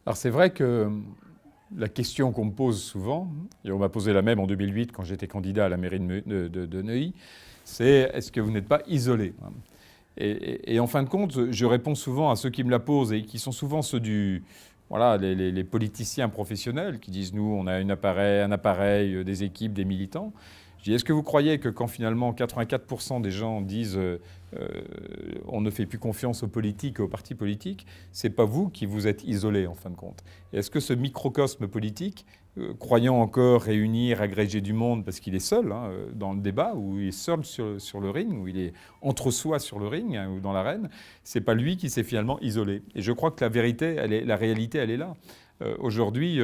Alors c'est vrai que la question qu'on me pose souvent, et on m'a posé la même en 2008 quand j'étais candidat à la mairie de Neuilly, c'est est-ce que vous n'êtes pas isolé? Et en fin de compte, je réponds souvent à ceux qui me la posent et qui sont souvent ceux voilà, les politiciens professionnels qui disent nous, on a un appareil, des équipes, des militants. Je dis est-ce que vous croyez que quand finalement 84% des gens disent on ne fait plus confiance aux politiques et aux partis politiques, c'est pas vous qui vous êtes isolé en fin de compte? Et est-ce que ce microcosme politique, croyant encore réunir, agréger du monde, parce qu'il est seul dans le débat, ou il est seul sur le ring, ou il est entre soi sur le ring, ou dans l'arène, c'est pas lui qui s'est finalement isolé. Et je crois que la vérité, la réalité, elle est là. Aujourd'hui,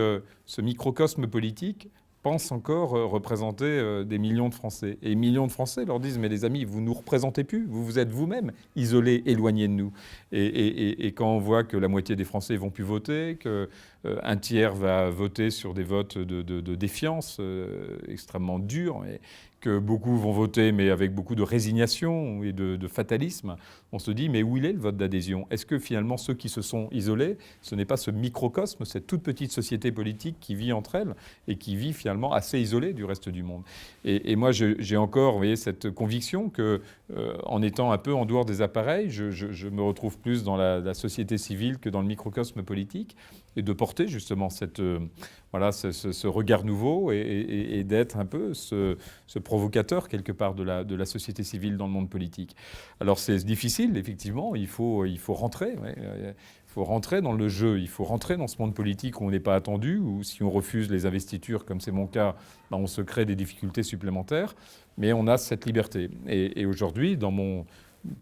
ce microcosme politique pense encore représenter des millions de Français. Et millions de Français leur disent, mais les amis, vous ne nous représentez plus, vous vous êtes vous-même isolés, éloignés de nous. Et quand on voit que la moitié des Français vont plus voter, qu'un tiers va voter sur des votes de défiance extrêmement durs, et que beaucoup vont voter, mais avec beaucoup de résignation et de fatalisme, on se dit, mais où il est le vote d'adhésion? Est-ce que finalement ceux qui se sont isolés, ce n'est pas ce microcosme, cette toute petite société politique qui vit entre elles et qui vit finalement assez isolée du reste du monde? Et moi, j'ai encore, vous voyez, cette conviction que, en étant un peu en dehors des appareils, je me retrouve plus dans la société civile que dans le microcosme politique, et de porter justement voilà, ce regard nouveau et d'être un peu ce provocateur quelque part de la société civile dans le monde politique. Alors c'est difficile, effectivement, il faut rentrer. Ouais. Il faut rentrer dans le jeu, il faut rentrer dans ce monde politique où on n'est pas attendu, où si on refuse les investitures, comme c'est mon cas, ben on se crée des difficultés supplémentaires, mais on a cette liberté. Et aujourd'hui, dans mon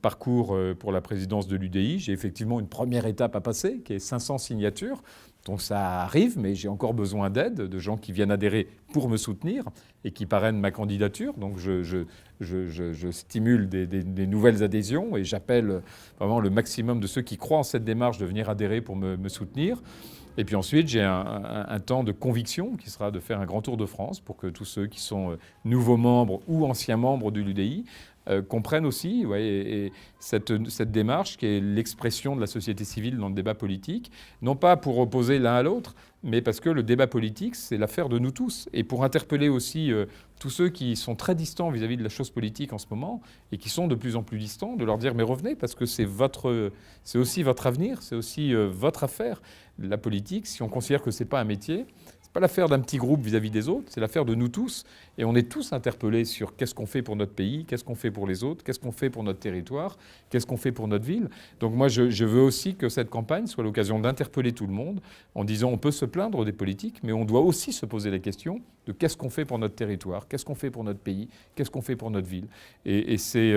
parcours pour la présidence de l'UDI, j'ai effectivement une première étape à passer, qui est 500 signatures. Donc ça arrive, mais j'ai encore besoin d'aide, de gens qui viennent adhérer pour me soutenir et qui parrainent ma candidature. Donc je stimule des nouvelles adhésions et j'appelle vraiment le maximum de ceux qui croient en cette démarche de venir adhérer pour me soutenir. Et puis ensuite, j'ai un temps de conviction qui sera de faire un grand tour de France pour que tous ceux qui sont nouveaux membres ou anciens membres de l'UDI comprennent aussi et cette démarche qui est l'expression de la société civile dans le débat politique, non pas pour opposer l'un à l'autre, mais parce que le débat politique, c'est l'affaire de nous tous. Et pour interpeller aussi tous ceux qui sont très distants vis-à-vis de la chose politique en ce moment et qui sont de plus en plus distants, de leur dire mais revenez parce que c'est aussi votre avenir, c'est aussi votre affaire. La politique, si on considère que c'est pas un métier, c'est pas l'affaire d'un petit groupe vis-à-vis des autres, c'est l'affaire de nous tous. Et on est tous interpellés sur qu'est-ce qu'on fait pour notre pays, qu'est-ce qu'on fait pour les autres, qu'est-ce qu'on fait pour notre territoire, qu'est-ce qu'on fait pour notre ville. Donc moi, je veux aussi que cette campagne soit l'occasion d'interpeller tout le monde en disant on peut se plaindre des politiques, mais on doit aussi se poser la question de qu'est-ce qu'on fait pour notre territoire, qu'est-ce qu'on fait pour notre pays, qu'est-ce qu'on fait pour notre ville. Et c'est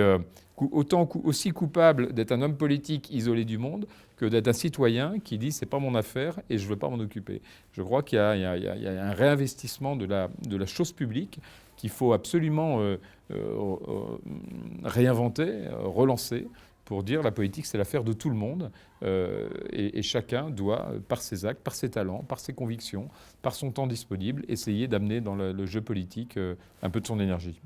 aussi coupable d'être un homme politique isolé du monde que d'être un citoyen qui dit c'est pas mon affaire et je veux pas m'en occuper. Je crois qu'il y a un réinvestissement de la chose publique qu'il faut absolument réinventer, relancer, pour dire la politique, c'est l'affaire de tout le monde. Et chacun doit, par ses actes, par ses talents, par ses convictions, par son temps disponible, essayer d'amener dans le jeu politique un peu de son énergie.